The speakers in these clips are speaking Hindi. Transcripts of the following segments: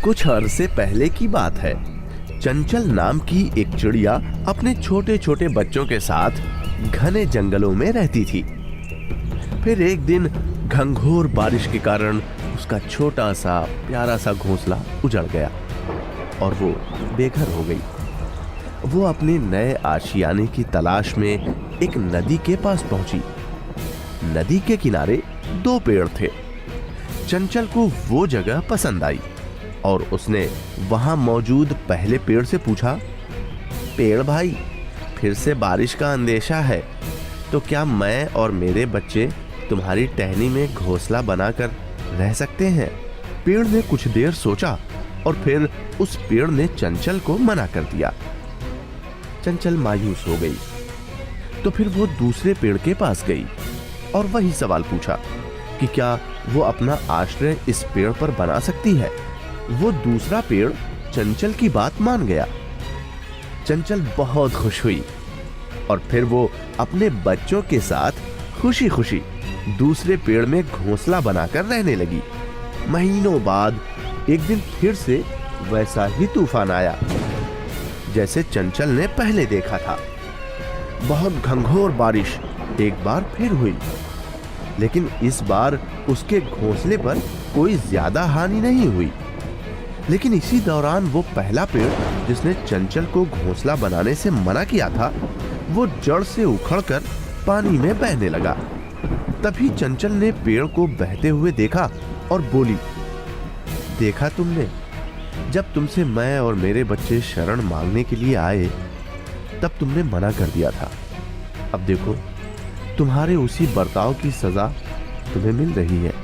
कुछ अरसे पहले की बात है। चंचल नाम की एक चिड़िया अपने छोटे छोटे बच्चों के साथ घने जंगलों में रहती थी। फिर एक दिन घंघोर बारिश के कारण उसका छोटा सा प्यारा सा घोंसला उजड़ गया और वो बेघर हो गई। वो अपने नए आशियाने की तलाश में एक नदी के पास पहुंची। नदी के किनारे 2 पेड़ थे। चंचल को वो जगह पसंद आई और उसने वहां मौजूद पहले पेड़ से पूछा, पेड़ भाई, फिर से बारिश का अंदेशा है, तो क्या मैं और मेरे बच्चे तुम्हारी टहनी में घोंसला बनाकर रह सकते हैं? पेड़ ने कुछ देर सोचा और फिर उस पेड़ ने चंचल को मना कर दिया। चंचल मायूस हो गई। तो फिर वो दूसरे पेड़ के पास गई और वही सवाल पूछा कि क्या वो अपना आश्रय इस पेड़ पर बना सकती है। वो दूसरा पेड़ चंचल की बात मान गया। चंचल बहुत खुश हुई और फिर वो अपने बच्चों के साथ खुशी खुशी दूसरे पेड़ में घोंसला बनाकर रहने लगी। महीनों बाद एक दिन फिर से वैसा ही तूफान आया जैसे चंचल ने पहले देखा था। बहुत घंघोर बारिश एक बार फिर हुई, लेकिन इस बार उसके घोंसले पर कोई ज्यादा हानि नहीं हुई। लेकिन इसी दौरान वो पहला पेड़ जिसने चंचल को घोंसला बनाने से मना किया था, वो जड़ से उखड़कर पानी में बहने लगा। तभी चंचल ने पेड़ को बहते हुए देखा और बोली, देखा तुमने, जब तुमसे मैं और मेरे बच्चे शरण मांगने के लिए आए तब तुमने मना कर दिया था। अब देखो, तुम्हारे उसी बर्ताव की सजा तुम्हें मिल रही है।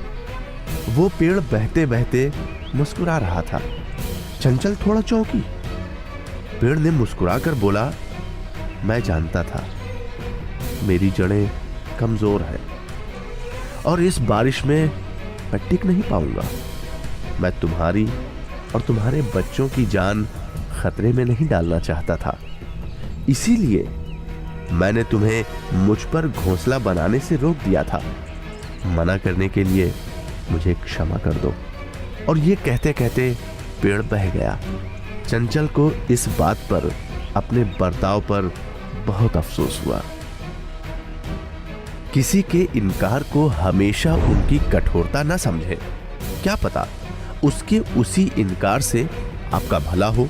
वो पेड़ बहते बहते मुस्कुरा रहा था। चंचल थोड़ा चौंकी। पेड़ ने मुस्कुराकर बोला, मैं जानता था मेरी जड़ें कमजोर है और इस बारिश में मैं टिक नहीं पाऊंगा। मैं तुम्हारी और तुम्हारे बच्चों की जान खतरे में नहीं डालना चाहता था, इसीलिए मैंने तुम्हें मुझ पर घोंसला बनाने से रोक दिया था। मना करने के लिए मुझे क्षमा कर दो। और ये कहते कहते पेड़ बह गया। चंचल को इस बात पर, अपने बर्ताव पर बहुत अफसोस हुआ। किसी के इनकार को हमेशा उनकी कठोरता न समझे। क्या पता उसके उसी इनकार से आपका भला हो